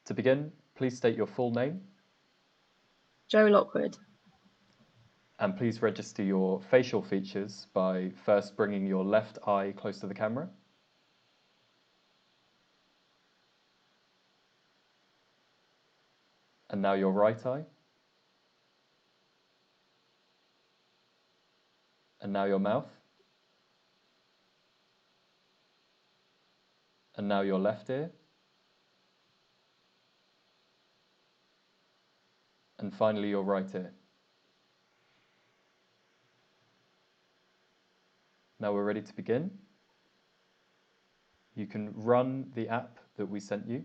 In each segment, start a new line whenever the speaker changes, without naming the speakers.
To begin, please state your full name.
Joe Lockwood.
And please register your facial features by first bringing your left eye close to the camera. And now your right eye. And now your mouth. And now your left ear. And finally your right ear. Now we're ready to begin. You can run the app that we sent you.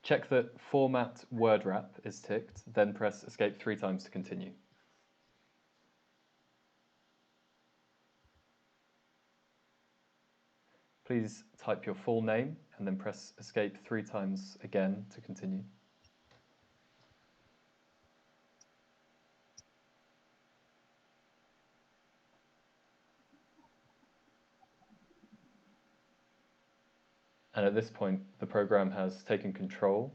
Check that Format Word Wrap is ticked, then press Escape 3 times to continue. Please type your full name and then press Escape 3 times again to continue. And at this point, the program has taken control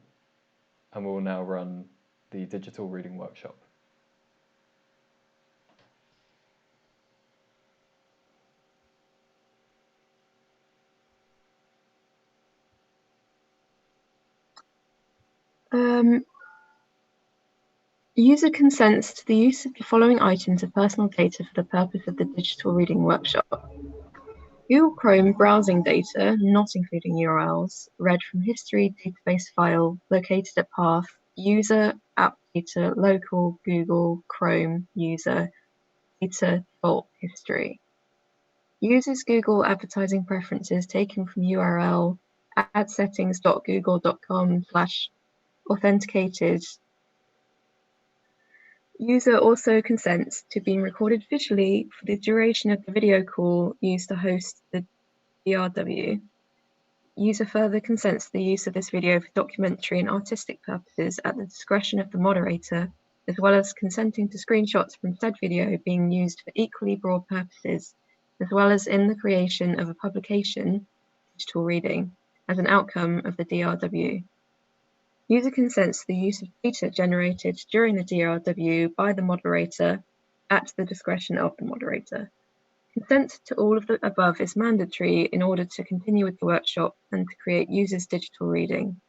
and we will now run the digital reading workshop.
User consents to the use of the following items of personal data for the purpose of the digital reading workshop. Google Chrome browsing data, not including URLs, read from history database file located at path, user, app data, local, Google, Chrome, user, data, default, history. Uses Google advertising preferences taken from URL adsettings.google.com/authenticated. User also consents to being recorded visually for the duration of the video call used to host the DRW. User further consents to the use of this video for documentary and artistic purposes at the discretion of the moderator, as well as consenting to screenshots from said video being used for equally broad purposes, as well as in the creation of a publication, digital reading, as an outcome of the DRW. User consents to the use of data generated during the DRW by the moderator at the discretion of the moderator. Consent to all of the above is mandatory in order to continue with the workshop and to create users' digital reading.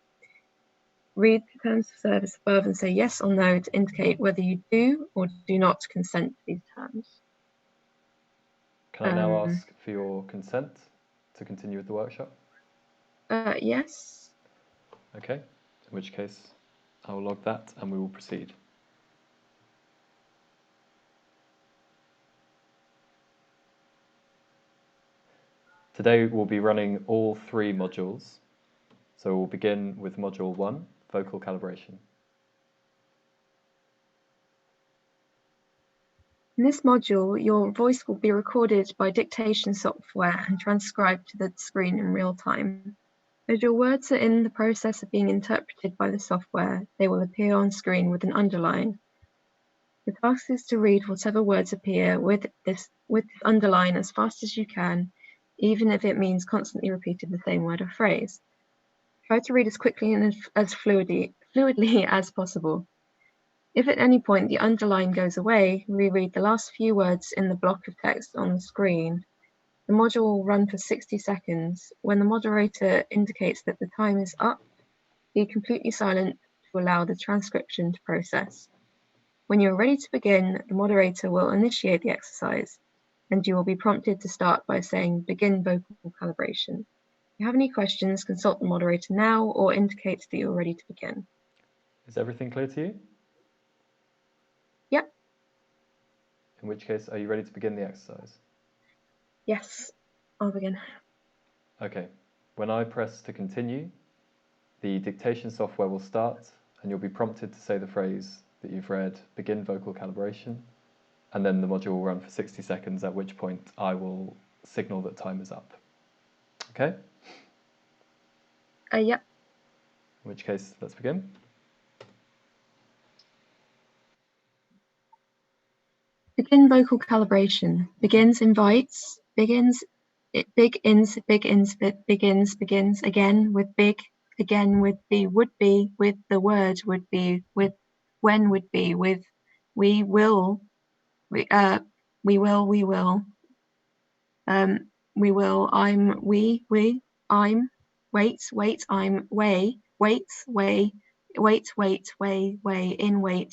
Read the terms of service above and say yes or no to indicate whether you do or do not consent to these terms.
Can I now ask for your consent to continue with the workshop?
Yes.
Okay, in which case I will log that and we will proceed. Today we'll be running all 3 modules. So we'll begin with module 1, vocal calibration.
In this module, your voice will be recorded by dictation software and transcribed to the screen in real time. As your words are in the process of being interpreted by the software, they will appear on screen with an underline. The task is to read whatever words appear with this underline as fast as you can, even if it means constantly repeating the same word or phrase. Try to read as quickly and as fluidly as possible. If at any point the underline goes away, reread the last few words in the block of text on the screen. The module will run for 60 seconds. When the moderator indicates that the time is up, be completely silent to allow the transcription to process. When you are ready to begin, the moderator will initiate the exercise, and you will be prompted to start by saying begin vocal calibration. If you have any questions, consult the moderator now or indicate that you're ready to begin.
Is everything clear to you?
Yep.
In which case, are you ready to begin the exercise?
Yes, I'll begin.
Okay, when I press to continue, the dictation software will start and you'll be prompted to say the phrase that you've read, begin vocal calibration, and then the module will run for 60 seconds, at which point I will signal that time is up. Okay?
Yep.
In which case, let's begin.
Begin vocal calibration. Begins, invites, begins, begins, again with big, again with the would be, with the word would be, with when would be, with we will, we will, we will, I'm, wait, I'm, way, in wait,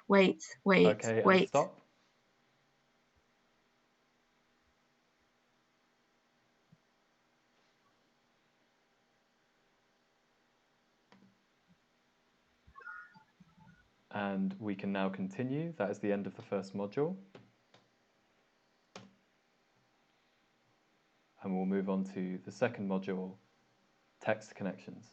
way, wait,
Okay, and stop. And we can now continue. That is the end of the first module. And we'll move on to the second module, text connections.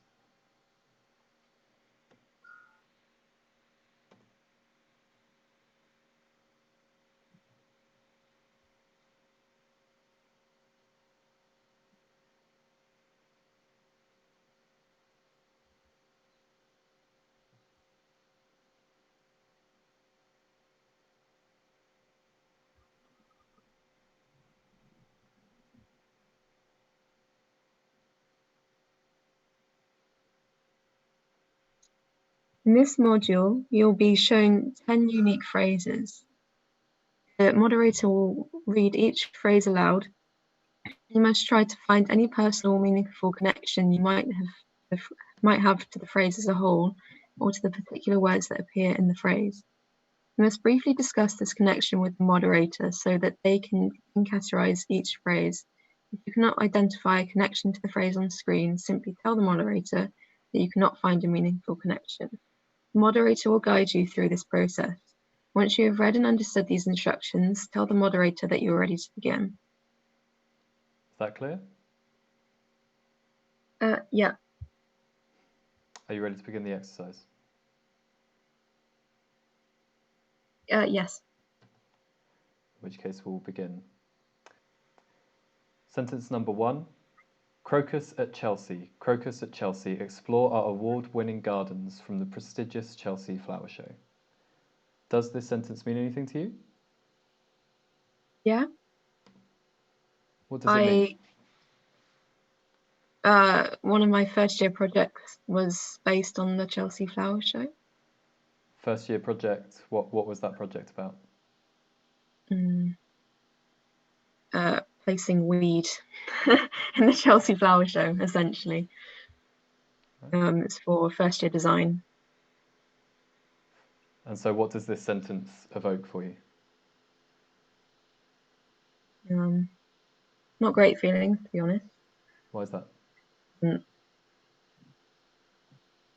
In this module, you'll be shown 10 unique phrases. The moderator will read each phrase aloud. You must try to find any personal, meaningful connection you might have to the phrase as a whole, or to the particular words that appear in the phrase. You must briefly discuss this connection with the moderator so that they can categorize each phrase. If you cannot identify a connection to the phrase on screen, simply tell the moderator that you cannot find a meaningful connection. The moderator will guide you through this process. Once you have read and understood these instructions, tell the moderator that you are ready to begin.
Is that clear?
Yeah.
Are you ready to begin the exercise?
Yes.
In which case we'll begin. Sentence number 1. Crocus at Chelsea. Crocus at Chelsea. Explore our award-winning gardens from the prestigious Chelsea Flower Show. Does this sentence mean anything to you?
Yeah.
What does it mean?
One of my first year projects was based on the Chelsea Flower Show.
First year project, what was that project about?
Placing weed in the Chelsea Flower Show, essentially. Right. It's for first year design.
And so what does this sentence evoke for you?
Not great feelings, to be honest.
Why is that?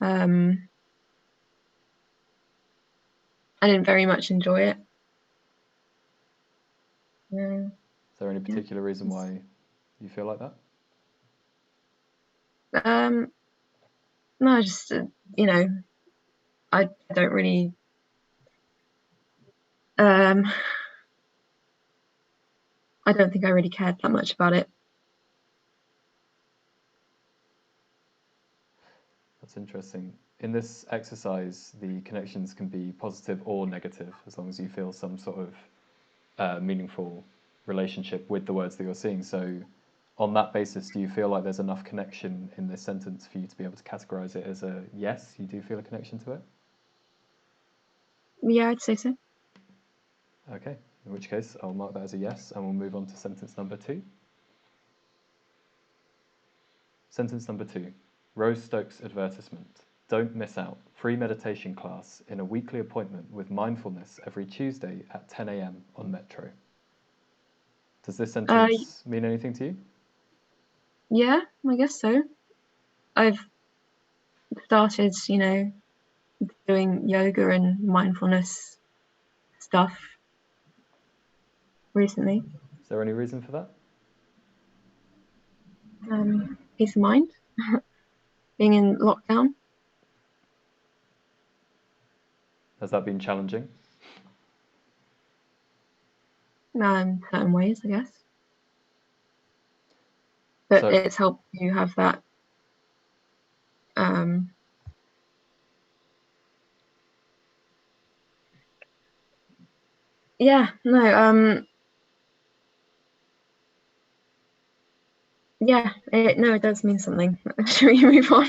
I didn't very much enjoy it. Yeah.
Is there any particular reason why you feel like that?
No, just, I don't really, I don't think I really cared that much about it.
That's interesting. In this exercise, the connections can be positive or negative, as long as you feel some sort of meaningful relationship with the words that you're seeing. So on that basis, do you feel like there's enough connection in this sentence for you to be able to categorize it as a yes, you do feel a connection to it?
Yeah, I'd say so.
Okay, in which case I'll mark that as a yes, and we'll move on to sentence number 2. Sentence number 2, Rose Stokes advertisement. Don't miss out. Free meditation class in a weekly appointment with mindfulness every Tuesday at 10 a.m. on Metro. Does this sentence mean anything to you?
Yeah, I guess so. I've started, doing yoga and mindfulness stuff recently.
Is there any reason for that?
Peace of mind, being in lockdown.
Has that been challenging?
Certain ways, I guess. But
So,
it's helped you have that yeah, no, yeah, it does mean something. Should we move on?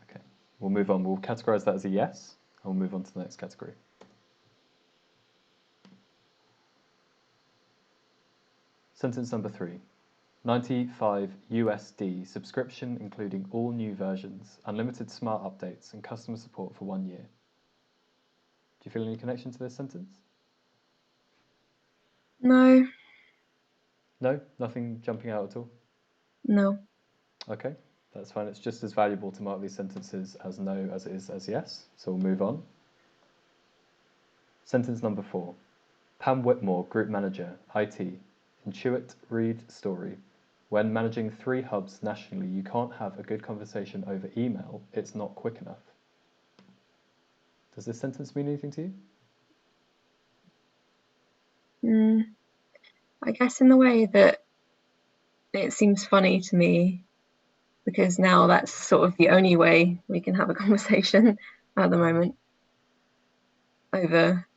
okay, we'll move on. We'll categorize that as a yes, and we'll move on to the next category. Sentence number 3. 95 USD subscription including all new versions, unlimited smart updates, and customer support for 1 year. Do you feel any connection to this sentence?
No.
No? Nothing jumping out at all?
No.
Okay, that's fine. It's just as valuable to mark these sentences as no as it is as yes, so we'll move on. Sentence number 4. Pam Whitmore, Group Manager, IT. Intuit read story. When managing 3 hubs nationally, you can't have a good conversation over email. It's not quick enough. Does this sentence mean anything to you?
I guess in the way that it seems funny to me, because now that's sort of the only way we can have a conversation at the moment, over,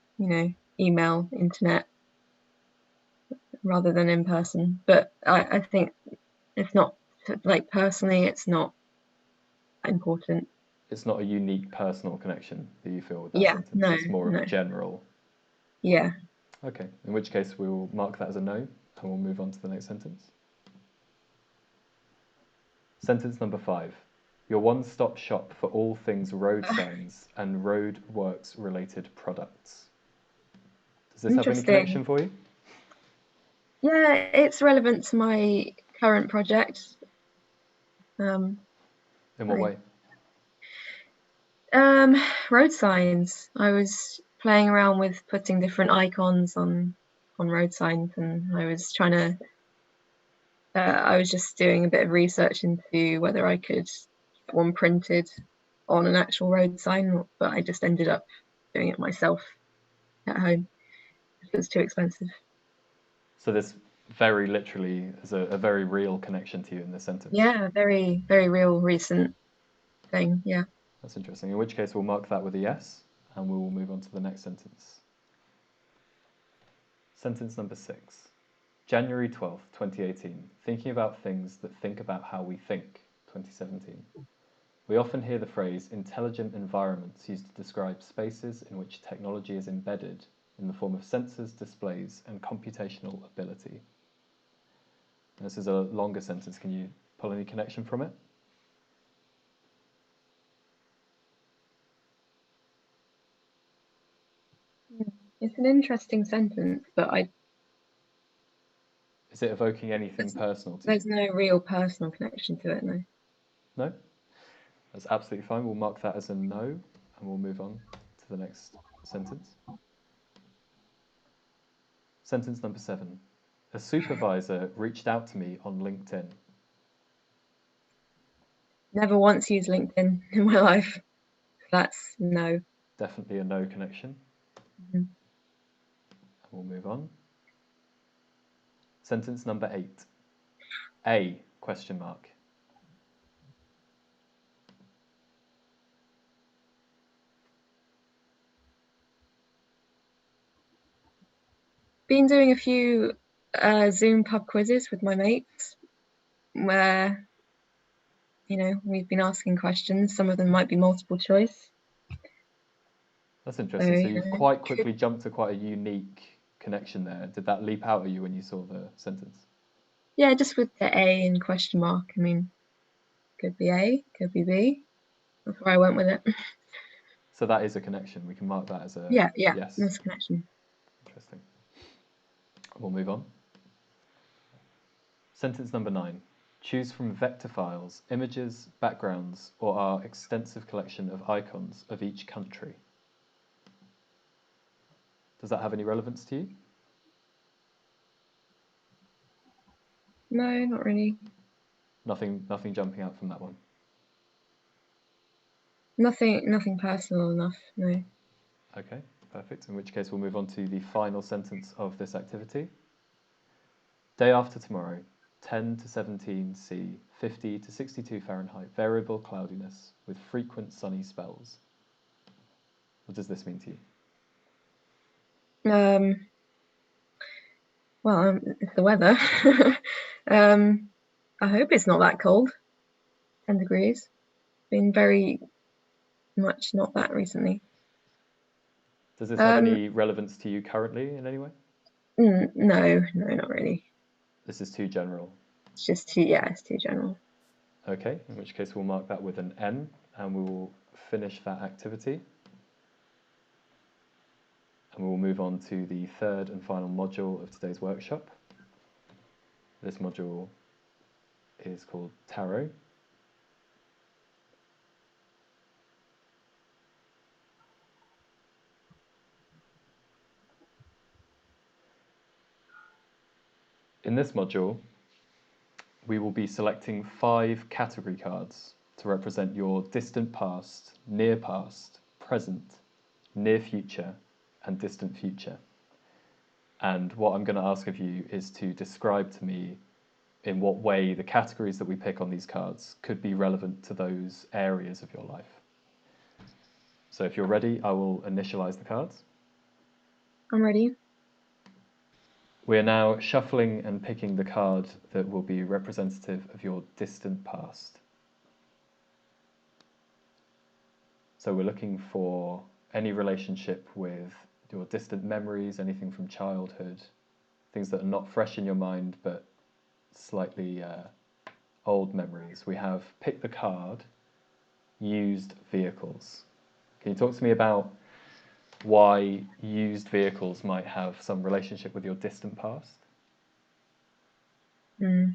email, internet, rather than in person. But I think it's not, like, personally, it's not important.
It's not a unique personal connection that you feel with that
Yeah,
sentence.
no,
It's more of a general.
Yeah.
Okay, in which case we'll mark that as a no, and we'll move on to the next sentence. Sentence number 5. Your one-stop shop for all things road signs and roadworks related products. Does this have any connection for you?
Yeah, it's relevant to my current project.
In what way?
Road signs. I was playing around with putting different icons on road signs, and I was trying to I was just doing a bit of research into whether I could get one printed on an actual road sign, but I just ended up doing it myself at home. It was too expensive.
So this very literally is a very real connection to you in this sentence.
Yeah, very, very real, recent thing. Yeah.
That's interesting. In which case we'll mark that with a yes, and we will move on to the next sentence. Sentence number 6. January 12th, 2018. Thinking about things that think about how we think, 2017. We often hear the phrase intelligent environments used to describe spaces in which technology is embedded in the form of sensors, displays, and computational ability. This is a longer sentence. Can you pull any connection from it?
It's an interesting sentence, but
Is it evoking anything personal to you?
there's no real personal connection to it, no.
No? That's absolutely fine. We'll mark that as a no, and we'll move on to the next sentence. Sentence number 7. A supervisor reached out to me on LinkedIn.
Never once used LinkedIn in my life. That's no.
Definitely a no connection.
Mm-hmm.
We'll move on. Sentence number 8. A question mark.
Been doing a few Zoom pub quizzes with my mates where, we've been asking questions. Some of them might be multiple choice.
That's interesting. So you've quite quickly jumped to quite a unique connection there. Did that leap out at you when you saw the sentence?
Yeah, just with the A and question mark. I mean, could be A, could be B. That's where I went with it.
So that is a connection. We can mark that as a
yes. That's a connection.
Interesting. We'll move on. Sentence number 9. Choose from vector files, images, backgrounds, or our extensive collection of icons of each country. Does that have any relevance to you?
No, not really.
Nothing jumping out from that one.
Nothing personal enough, no.
Okay, perfect. In which case we'll move on to the final sentence of this activity. Day after tomorrow, 10 to 17 C, 50 to 62 Fahrenheit, variable cloudiness with frequent sunny spells. What does this mean to you?
Well, it's the weather. I hope it's not that cold. 10 degrees. Been very much not that recently.
Does this have any relevance to you currently in any way?
No, not really.
This is too general.
It's just it's too general.
Okay, in which case we'll mark that with an N and we will finish that activity. And we will move on to the third and final module of today's workshop. This module is called Tarot. In this module, we will be selecting 5 category cards to represent your distant past, near past, present, near future, and distant future. And what I'm going to ask of you is to describe to me in what way the categories that we pick on these cards could be relevant to those areas of your life. So if you're ready, I will initialize the cards.
I'm ready.
We are now shuffling and picking the card that will be representative of your distant past. So we're looking for any relationship with your distant memories, anything from childhood, things that are not fresh in your mind but slightly old memories. We have pick the card, used vehicles. Can you talk to me about why used vehicles might have some relationship with your distant past?
No,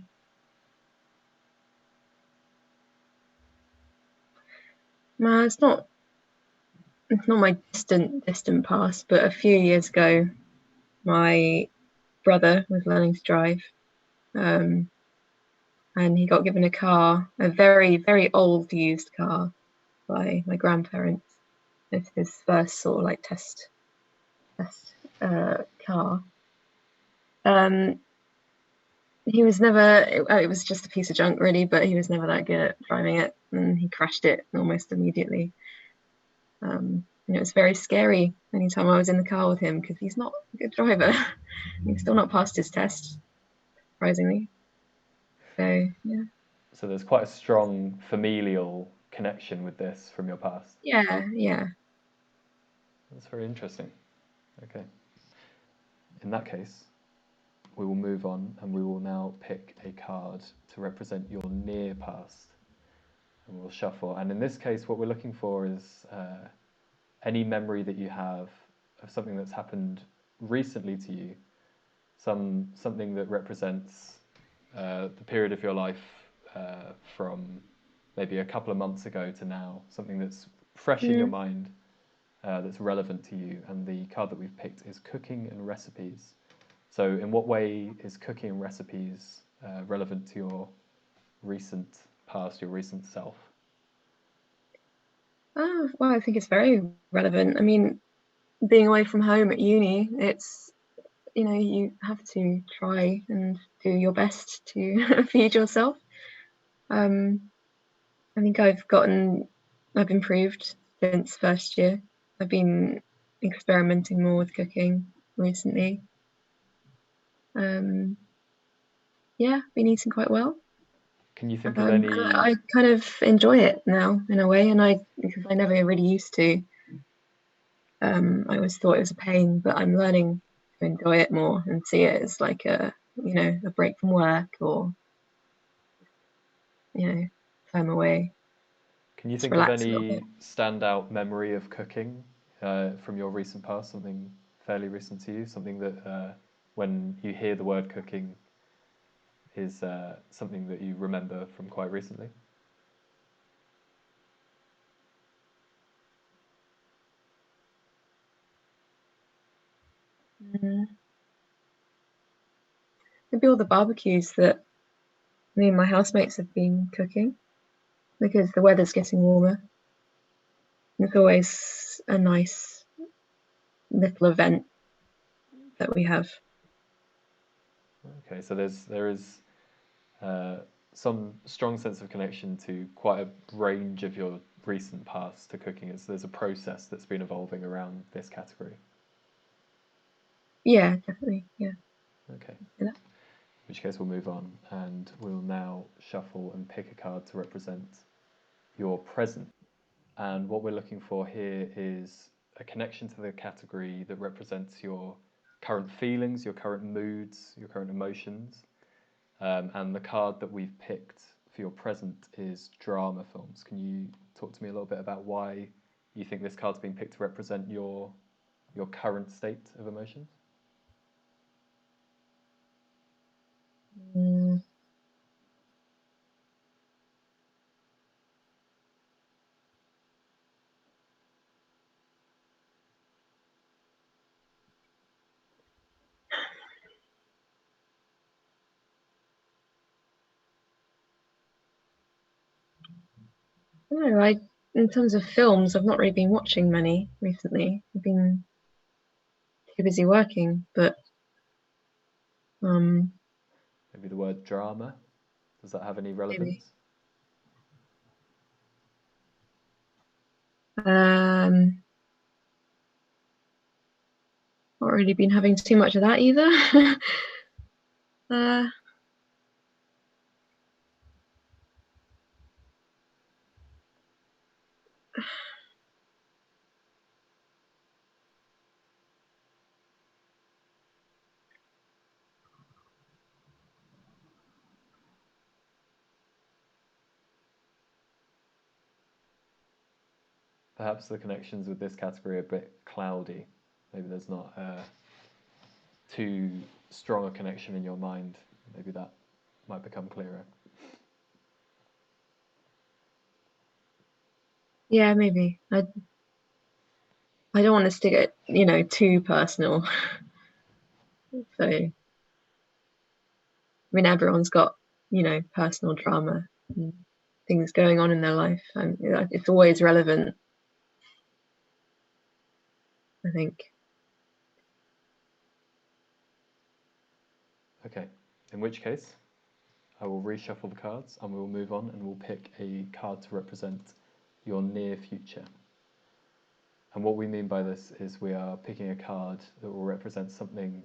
it's not my distant past, but a few years ago, my brother was learning to drive, and he got given a car, a very, very old used car by my grandparents. It's his first sort of like test car. He was never, it was just a piece of junk really, but he was never that good at driving it, and he crashed it almost immediately. And it was very scary anytime I was in the car with him because he's not a good driver. He's still not passed his test, surprisingly. So, yeah.
So there's quite a strong familial connection with this from your past.
Yeah.
That's very interesting. Okay. In that case, we will move on and we will now pick a card to represent your near past. And we'll shuffle. And in this case, what we're looking for is any memory that you have of something that's happened recently to you, something that represents the period of your life from maybe a couple of months ago to now, something that's fresh in your mind, that's relevant to you. And the card that we've picked is cooking and recipes. So in what way is cooking and recipes relevant to your recent past, your recent self?
Oh, well, I think it's very relevant. I mean, being away from home at uni, it's, you have to try and do your best to feed yourself. I think I've improved since first year. I've been experimenting more with cooking recently. Yeah, been eating quite well.
Can you think of any?
I kind of enjoy it now in a way, because I never really used to. I always thought it was a pain, but I'm learning to enjoy it more and see it as like a break from work or time away.
Can you
Just
think of
relax a little
any
bit.
standout memory of cooking from your recent past, something fairly recent to you, something that when you hear the word cooking is something that you remember from quite recently?
Maybe all the barbecues that me and my housemates have been cooking, because the weather's getting warmer. It's always a nice little event that we have.
Okay, so there is some strong sense of connection to quite a range of your recent past to cooking. There's a process that's been evolving around this category.
Yeah, definitely. Yeah.
Okay.
Yeah.
In which case we'll move on and we'll now shuffle and pick a card to represent your present. And what we're looking for here is a connection to the category that represents your current feelings, your current moods, your current emotions. And the card that we've picked for your present is drama films. Can you talk to me a little bit about why you think this card's been picked to represent your current state of emotions?
Mm. I don't know, in terms of films, I've not really been watching many recently. I've been too busy working, but
Maybe the word drama, does that have any
maybe.
relevance?
Not really been having too much of that either. uh,
Perhaps the connections with this category are a bit cloudy. Maybe there's not too strong a connection in your mind. Maybe that might become clearer.
yeah, maybe. I don't want to stick it, too personal. So, I mean, everyone's got, personal drama and things going on in their life, and it's always relevant, I think.
Okay, in which case, I will reshuffle the cards and we will move on and we'll pick a card to represent your near future. And what we mean by this is we are picking a card that will represent something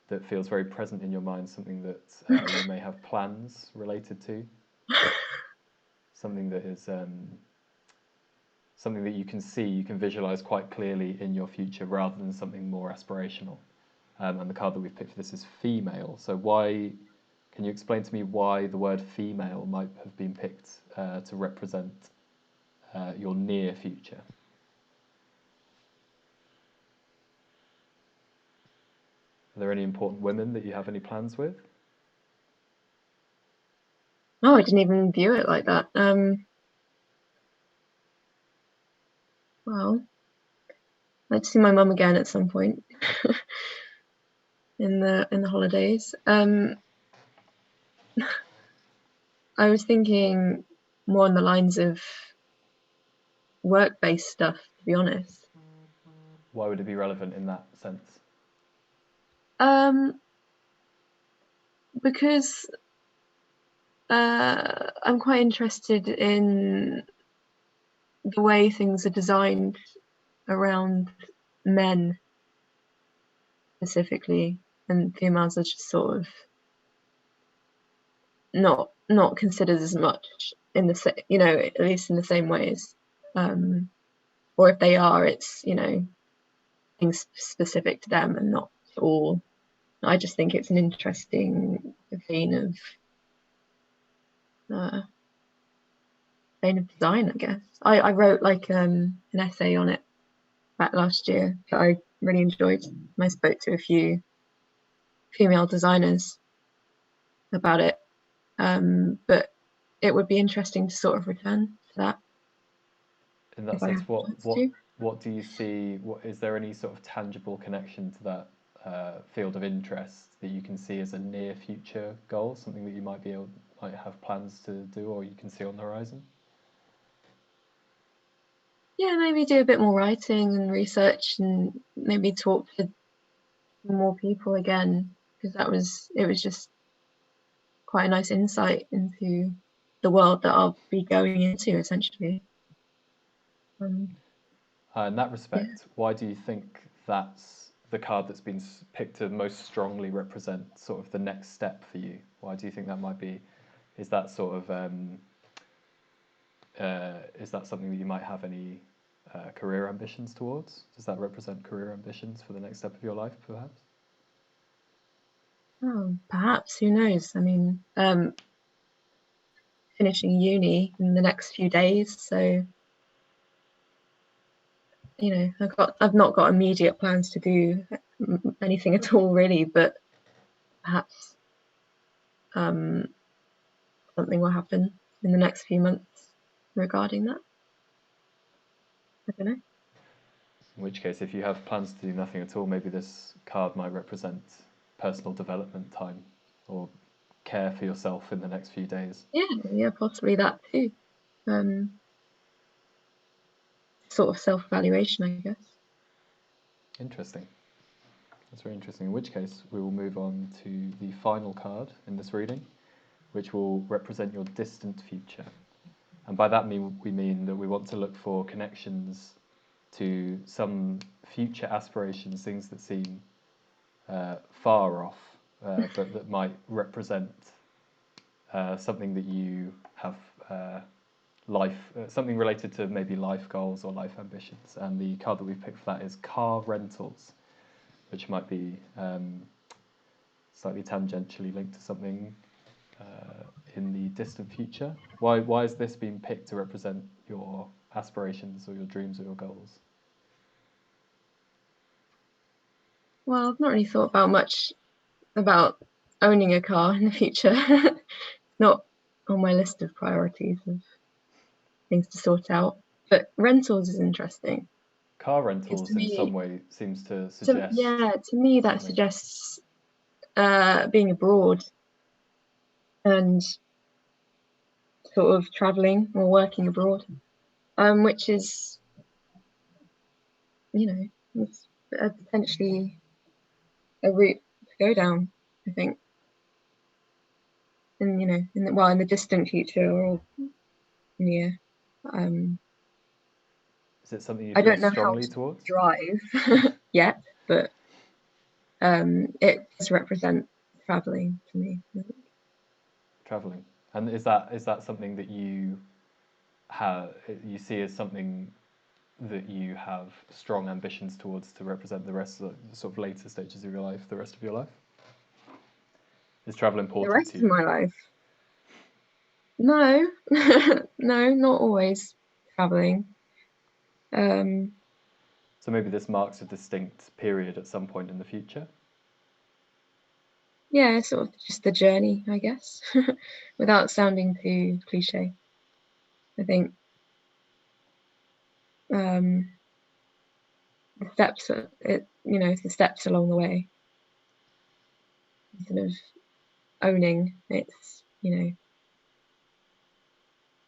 that feels very present in your mind, something that you may have plans related to, something that is something that you can see, you can visualize quite clearly in your future rather than something more aspirational. And the card that we've picked for this is female. So can you explain to me why the word female might have been picked to represent your near future? Are there any important women that you have any plans with?
Oh, I didn't even view it like that. Well, I'd see my mum again at some point in the holidays. I was thinking more on the lines of work-based stuff, to be honest.
Why would it be relevant in that sense?
Because I'm quite interested in the way things are designed around men specifically, and females are just sort of not considered as much in at least in the same ways. Or if they are, it's things specific to them and not all. I just think it's an interesting vein of design, I guess. I wrote like an essay on it back last year that I really enjoyed. And I spoke to a few female designers about it. But it would be interesting to sort of return to that.
In that
If I
sense,
have the chance to.
what do you see? Is there any sort of tangible connection to that field of interest that you can see as a near future goal, something that you might have plans to do, or you can see on the horizon?
Yeah, maybe do a bit more writing and research, and maybe talk to more people again, because it was just quite a nice insight into the world that I'll be going into essentially.
In that respect, why do you think that's the card that's been picked to most strongly represent sort of the next step for you? Why do you think that might be? Is that sort of is that something that you might have any career ambitions towards? Does that represent career ambitions for the next step of your life, perhaps?
Oh, perhaps, who knows? I mean, finishing uni in the next few days, so I've not got immediate plans to do anything at all really, but perhaps something will happen in the next few months regarding that. I don't know.
In which case, if you have plans to do nothing at all, maybe this card might represent personal development time or care for yourself in the next few days.
Yeah, possibly that too. Sort of self-evaluation, I guess.
Interesting. That's very interesting. In which case, we will move on to the final card in this reading, which will represent your distant future. And by that we mean that we want to look for connections to some future aspirations, things that seem far off, but that might represent something that you have something related to maybe life goals or life ambitions. And the card that we've picked for that is car rentals, which might be slightly tangentially linked to something in the distant future. Why has this been picked to represent your aspirations or your dreams or your goals?
Well, I've not really thought about much about owning a car in the future. Not on my list of priorities of things to sort out. But rentals is interesting.
Car rentals in some way seems to suggest
to me that
something.
suggests being abroad and sort of traveling or working abroad, which is, it's potentially a route to go down, I think. And in the distant future or near.
Is it something you
I
feel
don't know how
strongly
to
towards?
drive yet, but it does represent traveling to me.
Traveling, and is that something that you see as something that you have strong ambitions towards to represent the rest of the sort of later stages of your life, the rest of your life? Is travel important
The rest
to
of
you?
my life? No, no, not always traveling.
So maybe this marks a distinct period at some point in the future?
Yeah, sort of just the journey, I guess, without sounding too cliche. I think the steps, the steps along the way, instead of owning, it's,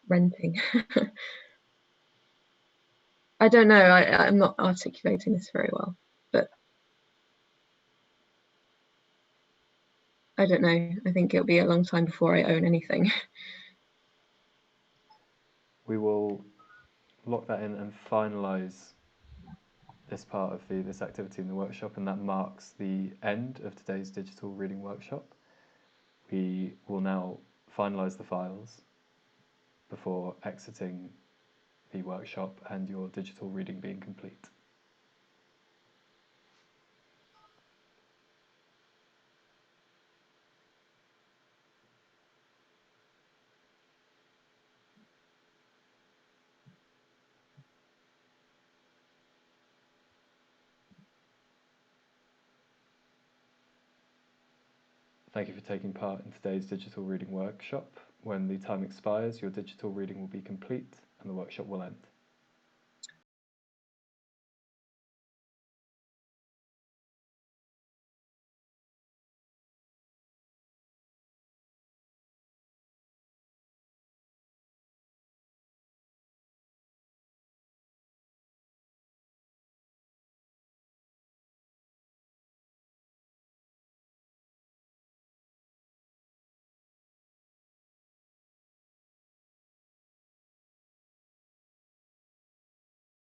renting. I don't know, I'm not articulating this very well, but I don't know. I think it'll be a long time before I own anything.
We will lock that in and finalise this part of this activity in the workshop, and that marks the end of today's digital reading workshop. We will now finalise the files before exiting the workshop and your digital reading being complete. Thank you for taking part in today's digital reading workshop. When the time expires, your digital reading will be complete and the workshop will end.